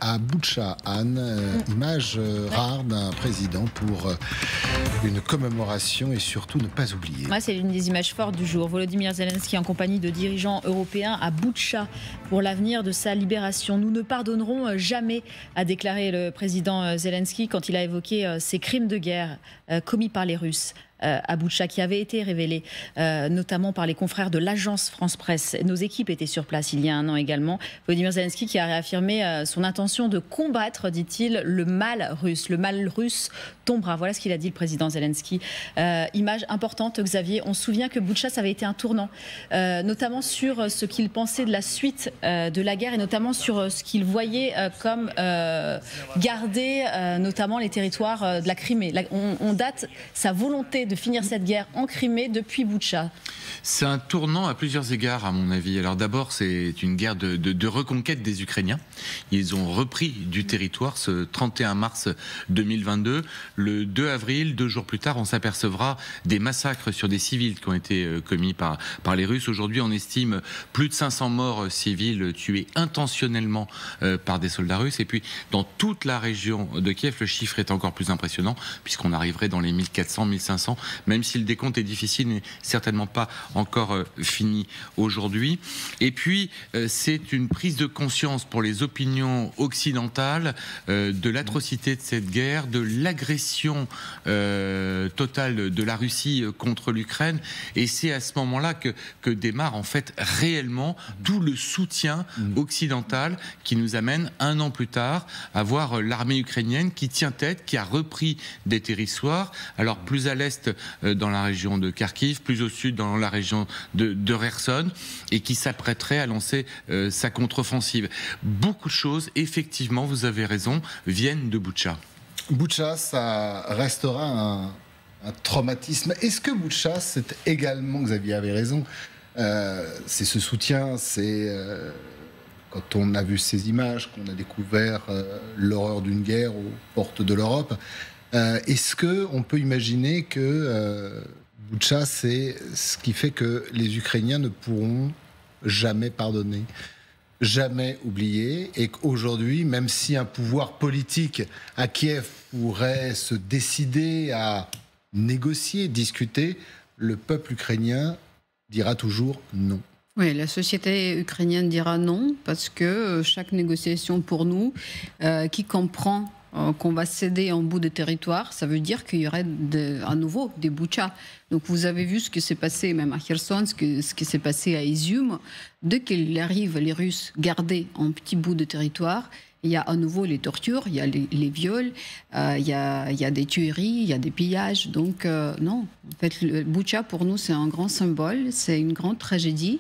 À Boutcha, Anne, image rare d'un président pour une commémoration et surtout ne pas oublier. Ouais, c'est l'une des images fortes du jour. Volodymyr Zelensky en compagnie de dirigeants européens à Boutcha pour l'avenir de sa libération. Nous ne pardonnerons jamais, a déclaré le président Zelensky quand il a évoqué ces crimes de guerre commis par les Russes à Boutcha, qui avait été révélé notamment par les confrères de l'agence France Presse. Nos équipes étaient sur place il y a un an également. Volodymyr Zelensky qui a réaffirmé son intention de combattre, dit-il, le mal russe. Le mal russe tombera. Voilà ce qu'il a dit le président Zelensky. Image importante, Xavier. On se souvient que Boutcha, ça avait été un tournant, notamment sur ce qu'il pensait de la suite de la guerre et notamment sur ce qu'il voyait comme garder notamment les territoires de la Crimée. On date sa volonté de finir cette guerre en Crimée depuis Boutcha. C'est un tournant à plusieurs égards, à mon avis. Alors d'abord, c'est une guerre de reconquête des Ukrainiens. Ils ont repris du territoire ce 31 mars 2022. Le 2 avril, 2 jours plus tard, on s'apercevra des massacres sur des civils qui ont été commis par les Russes. Aujourd'hui, on estime plus de 500 morts civils tués intentionnellement par des soldats russes. Et puis, dans toute la région de Kiev, le chiffre est encore plus impressionnant, puisqu'on arriverait dans les 1400, 1500, même si le décompte est difficile, n'est certainement pas encore fini aujourd'hui. Et puis, c'est une prise de conscience pour les opinions occidentales de l'atrocité de cette guerre, de l'agression totale de la Russie contre l'Ukraine. Et c'est à ce moment-là que démarre en fait réellement tout le soutien occidental qui nous amène un an plus tard à voir l'armée ukrainienne qui tient tête, qui a repris des territoires. Alors plus à l'est dans la région de Kharkiv, plus au sud dans la région de Kherson, et qui s'apprêterait à lancer sa contre-offensive. Beaucoup de choses, effectivement, vous avez raison, viennent de Boutcha. Boutcha, ça restera un traumatisme. Est-ce que Boutcha, c'est également, Xavier avait raison, c'est ce soutien, c'est quand on a vu ces images, qu'on a découvert l'horreur d'une guerre aux portes de l'Europe, est-ce qu'on peut imaginer que Boutcha, c'est ce qui fait que les Ukrainiens ne pourront jamais pardonner, jamais oublier, et qu'aujourd'hui, même si un pouvoir politique à Kiev pourrait se décider à négocier, discuter, le peuple ukrainien dira toujours non. Oui, la société ukrainienne dira non, parce que chaque négociation pour nous, qui comprend qu'on va céder un bout de territoire, ça veut dire qu'il y aurait à nouveau des Boutcha. Donc vous avez vu ce qui s'est passé même à Kherson, ce qui s'est passé à Izium. Dès qu'il arrive, les Russes garder un petit bout de territoire, il y a à nouveau les tortures, il y a les viols, il y a des tueries, il y a des pillages. Donc non, en fait, le Boutcha pour nous c'est un grand symbole, c'est une grande tragédie.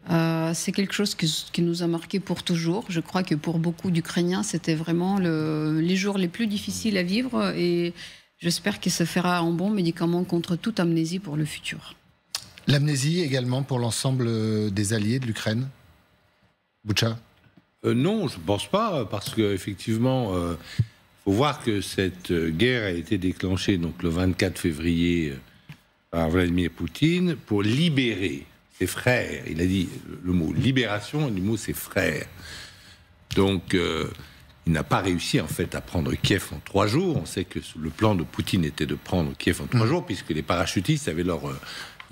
C'est quelque chose qui nous a marqué pour toujours. Je crois que pour beaucoup d'Ukrainiens, c'était vraiment les jours les plus difficiles à vivre, et j'espère que ça fera un bon médicament contre toute amnésie pour le futur. L'amnésie également pour l'ensemble des alliés de l'Ukraine, Boutcha? Non, je ne pense pas, parce qu'effectivement, faut voir que cette guerre a été déclenchée donc, le 24 février par Vladimir Poutine pour libérer ses frères. Il a dit le mot libération, et le mot c'est frères. Donc, il n'a pas réussi en fait à prendre Kiev en 3 jours. On sait que le plan de Poutine était de prendre Kiev en 3 jours, puisque les parachutistes avaient leurs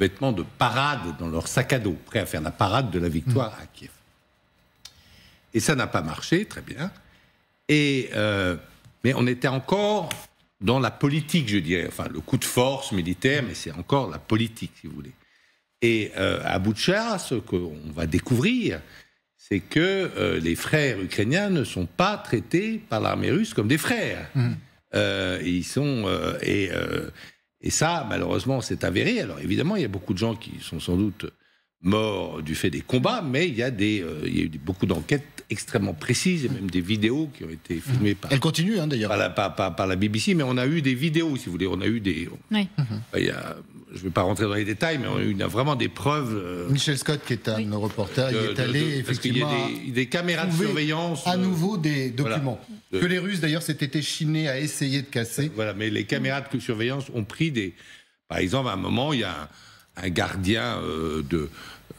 vêtements de parade dans leur sac à dos, prêts à faire la parade de la victoire à Kiev. Et ça n'a pas marché, très bien. Mais on était encore dans la politique, je dirais. Enfin, le coup de force militaire, mais c'est encore la politique, si vous voulez. Et à Boutcha, ce qu'on va découvrir, c'est que les frères ukrainiens ne sont pas traités par l'armée russe comme des frères. Ils sont... et ça, malheureusement, c'est avéré. Alors, évidemment, il y a beaucoup de gens qui sont sans doute morts du fait des combats, mais il y a eu beaucoup d'enquêtes extrêmement précises, et même des vidéos qui ont été filmées par... Elle continue, hein, d'ailleurs. Par la BBC, mais on a eu des vidéos, si vous voulez. On a eu des... Oui. Je ne vais pas rentrer dans les détails, mais on a eu vraiment des preuves... Michel Scott, qui est un reporter, il est allé effectivement... Parce qu'il y a des caméras de surveillance... À nouveau des documents. Voilà. Que les Russes, d'ailleurs, s'étaient échinés à essayer de casser. Voilà, mais les caméras de surveillance ont pris des... Par exemple, à un moment, il y a un gardien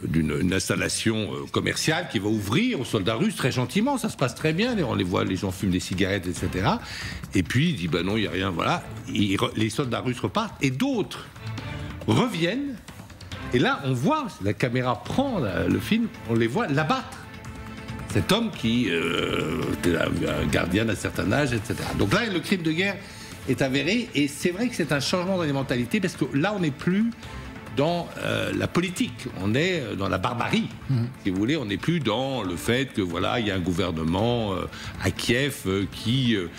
d'une installation commerciale qui va ouvrir aux soldats russes très gentiment, ça se passe très bien, on les voit, les gens fument des cigarettes, etc. Et puis il dit ben non, il n'y a rien, voilà. Les soldats russes repartent et d'autres reviennent. Et là, on voit, la caméra prend le film, on les voit l'abattre. Cet homme qui était un gardien d'un certain âge, etc. Donc là, le crime de guerre est avéré et c'est vrai que c'est un changement dans les mentalités parce que là, on n'est plus dans la politique, on est dans la barbarie, si vous voulez, on n'est plus dans le fait que voilà, il y a un gouvernement à Kiev qui est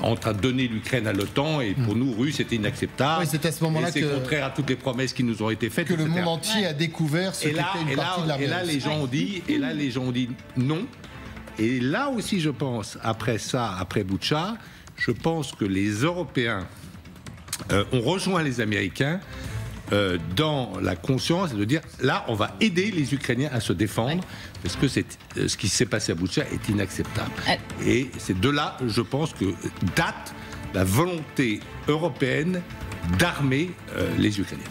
en train de donner l'Ukraine à l'OTAN et pour nous Russes c'était inacceptable. Oui, c'est à ce moment-là c'est contraire à toutes les promesses qui nous ont été faites. Que etc. le monde entier a découvert ce qu'était une partie de l'armée. Et là les gens ont dit, non. Et là aussi je pense, après ça, après Boutcha, je pense que les Européens ont rejoint les Américains dans la conscience de dire là on va aider les Ukrainiens à se défendre parce que ce qui s'est passé à Boutcha est inacceptable et c'est de là je pense que date la volonté européenne d'armer les Ukrainiens.